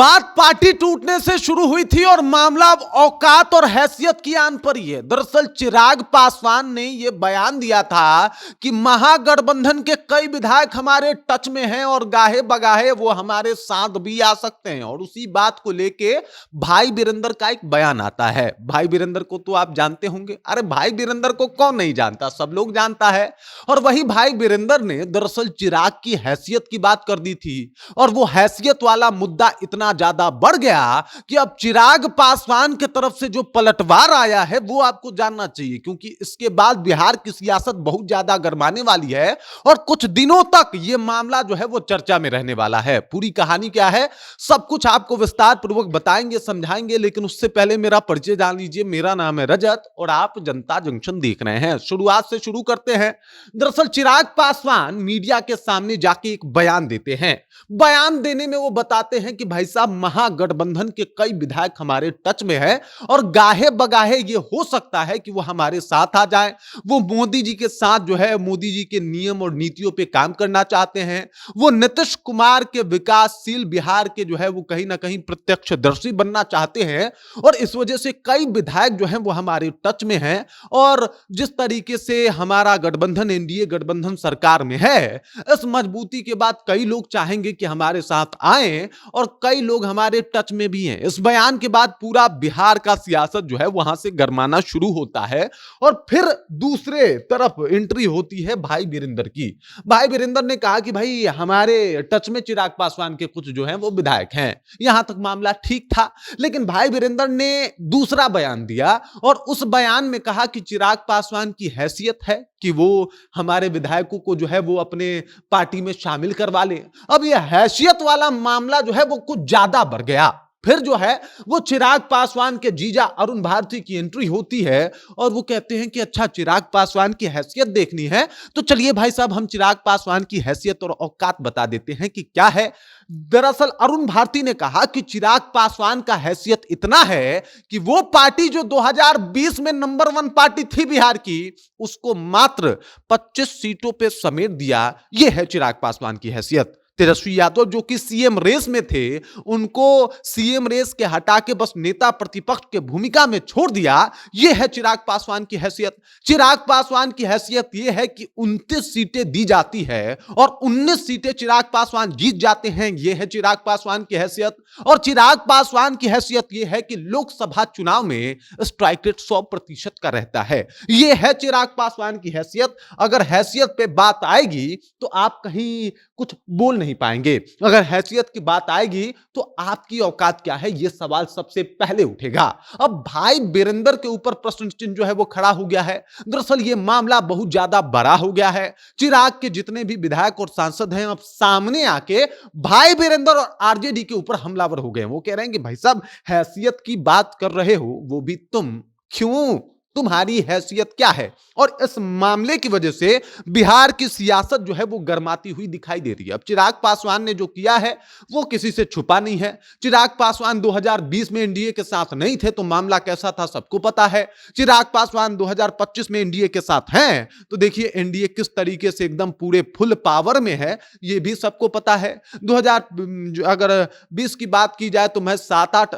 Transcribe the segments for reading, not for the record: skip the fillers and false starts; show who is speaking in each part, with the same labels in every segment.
Speaker 1: बात पार्टी टूटने से शुरू हुई थी और मामला अब औकात और हैसियत की आन पर ही है। दरअसल चिराग पासवान ने यह बयान दिया था कि महागठबंधन के कई विधायक हमारे टच में हैं और गाहे बगाहे वो हमारे साथ भी आ सकते हैं। और उसी बात को लेके भाई वीरेंद्र का एक बयान आता है। भाई वीरेंद्र को तो आप जानते होंगे। अरे भाई वीरेंद्र को कौन नहीं जानता, सब लोग जानता है। और वही भाई वीरेंद्र ने दरअसल चिराग की हैसियत की बात कर दी थी और वो हैसियत वाला मुद्दा इतना ज्यादा बढ़ गया कि अब चिराग पासवान की तरफ से जो पलटवार आया है वो आपको जानना चाहिए, क्योंकि इसके बाद बिहार की सियासत बहुत ज्यादा गरमाने वाली है और कुछ दिनों तक यह मामला जो है वो चर्चा में रहने वाला है। पूरी कहानी क्या है सब कुछ आपको विस्तार पूर्वक बताएंगे, समझाएंगे, लेकिन उससे पहले मेरा परिचय जान लीजिए। मेरा नाम है रजत और आप जनता जंक्शन देख रहे हैं। शुरुआत से शुरू करते हैं। दरअसल चिराग पासवान मीडिया के सामने जाके एक बयान देते हैं। बयान देने में वो बताते हैं कि भाई साहब महागठबंधन के कई विधायक हमारे टच में है और गाहे बगाहे ये हो सकता है कि वो हमारे साथ आ जाएं। वो मोदी जी के साथ जो है मोदी जी के नियम और नीतियों पे काम करना चाहते हैं। वो नीतीश कुमार के विकासशील बिहार के जो है वो कहीं ना कहीं प्रत्यक्षदर्शी बनना चाहते हैं और इस वजह से कई विधायक जो हैं वो हमारे टच में हैं। और जिस तरीके से हमारा गठबंधन एनडीए गठबंधन सरकार में है, इस मजबूती के बाद कई लोग चाहेंगे कि हमारे साथ आए और कई लोग हमारे टच में भी हैं। इस बयान के बाद पूरा बिहार का सियासत जो है वहां से गरमाना शुरू होता है और फिर दूसरे तरफ एंट्री होती है भाई वीरेंद्र की। भाई वीरेंद्र ने कहा कि भाई हमारे टच में चिराग पासवान के कुछ जो हैं वो विधायक हैं। यहां तक मामला ठीक था, लेकिन भाई वीरेंद्र ने दूसरा बयान दिया और उस बयान में कहा कि चिराग पासवान की हैसियत है कि वो हमारे विधायकों को जो है वो अपने पार्टी में शामिल करवा ले। अब यह हैसियत वाला मामला जो है वो कुछ ज्यादा बढ़ गया। फिर जो है वो चिराग पासवान के जीजा अरुण भारती की एंट्री होती है और वो कहते हैं कि अच्छा चिराग पासवान की हैसियत देखनी है तो चलिए भाई साहब हम चिराग पासवान की हैसियत और औकात बता देते हैं कि क्या है। दरअसल अरुण भारती ने कहा कि चिराग पासवान का हैसियत इतना है कि वो पार्टी जो 2020 में नंबर 1 पार्टी थी बिहार की, उसको मात्र 25 सीटों पे समेट दिया। यह है चिराग पासवान की हैसियत। तेजस्वी यादव जो कि सीएम रेस में थे, उनको सीएम रेस के हटा के बस नेता प्रतिपक्ष के भूमिका में छोड़ दिया। यह है चिराग पासवान की हैसियत। चिराग पासवान की हैसियत यह है कि 29 सीटें दी जाती है और 19 सीटें चिराग पासवान जीत जाते हैं। यह है चिराग पासवान की हैसियत। और चिराग पासवान की हैसियत यह है कि लोकसभा चुनाव में स्ट्राइक रेट 100% का रहता है। यह है चिराग पासवान की हैसियत। अगर हैसियत पे बात आएगी तो आप कहीं कुछ बोल नहीं पाएंगे। अगर हैसियत की बात आएगी तो आपकी औकात क्या है, यह सवाल सबसे पहले उठेगा। अब भाई वीरेंद्र के ऊपर प्रश्न चिन्ह जो है वो खड़ा हो गया है। दरअसल यह मामला बहुत ज्यादा बड़ा हो गया है। चिराग के जितने भी विधायक और सांसद हैं अब सामने आके भाई वीरेंद्र और आरजेडी के ऊपर हमलावर हो गए। वो कह रहे हैं कि भाई साहब हैसियत की बात कर रहे हो, वो भी तुम, क्यों, तुम्हारी हैसियत क्या है। और इस मामले की वजह से बिहार की सियासत जो है वो गरमाती हुई दिखाई दे रही है। अब चिराग पासवान ने जो किया है वो किसी से छुपा नहीं है। चिराग पासवान 2020 में एनडीए के साथ नहीं थे तो मामला कैसा था सबको पता है। चिराग पासवान 2025 में एनडीए के साथ हैं तो देखिए एनडीए किस तरीके से एकदम पूरे फुल पावर में है, ये भी सबको पता है। 2020 की बात की जाए तो मैं 7-8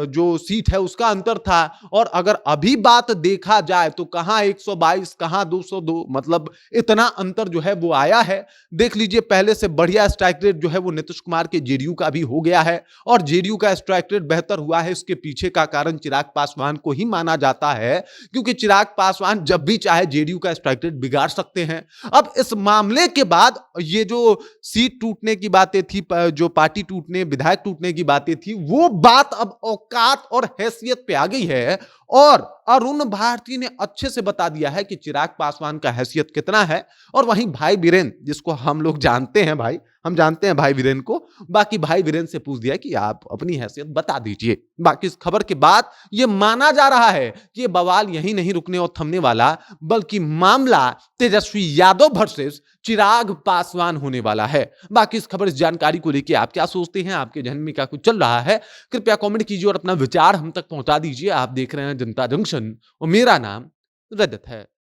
Speaker 1: जो सीट है उसका अंतर था और अगर अभी बात देखा जाए तो कहां 122 कहां 202, मतलब इतना अंतर जो है वो आया है। देख लीजिए पहले से बढ़िया स्ट्राइक रेट जो है वो नीतीश कुमार के जेडीयू का भी हो गया है और जेडीयू का स्ट्राइक रेट बेहतर हुआ है। इसके पीछे का कारण चिराग पासवान को ही माना जाता है, क्योंकि चिराग पासवान जब भी चाहे जेडीयू का स्ट्राइक रेट बिगाड़ सकते हैं। अब इस मामले के बाद ये जो सीट टूटने की बातें थी, जो पार्टी टूटने, विधायक टूटने की बातें थी, वो बात अब औकात और हैसियत पे आ गई है और अरुण भारती ने अच्छे से बता दिया है कि चिराग पासवान का हैसियत कितना है। और वहीं भाई वीरेंद्र, जिसको हम लोग जानते हैं, भाई हम जानते हैं भाई वीरेंद्र को, बाकी भाई वीरेंद्र से पूछ दिया कि आप अपनी हैसियत बता दीजिए। बाकी इस खबर के बाद यह माना जा रहा है कि यह बवाल यहीं नहीं रुकने और थमने वाला, बल्कि मामला तेजस्वी यादव वर्सेस चिराग पासवान होने वाला है। बाकी इस खबर, इस जानकारी को लेकर आप क्या सोचते हैं, आपके जहन में क्या कुछ चल रहा है, कृपया कमेंट कीजिए और अपना विचार हम तक पहुंचा दीजिए। आप देख रहे हैं जनता जंक्शन और मेरा नाम रजत है।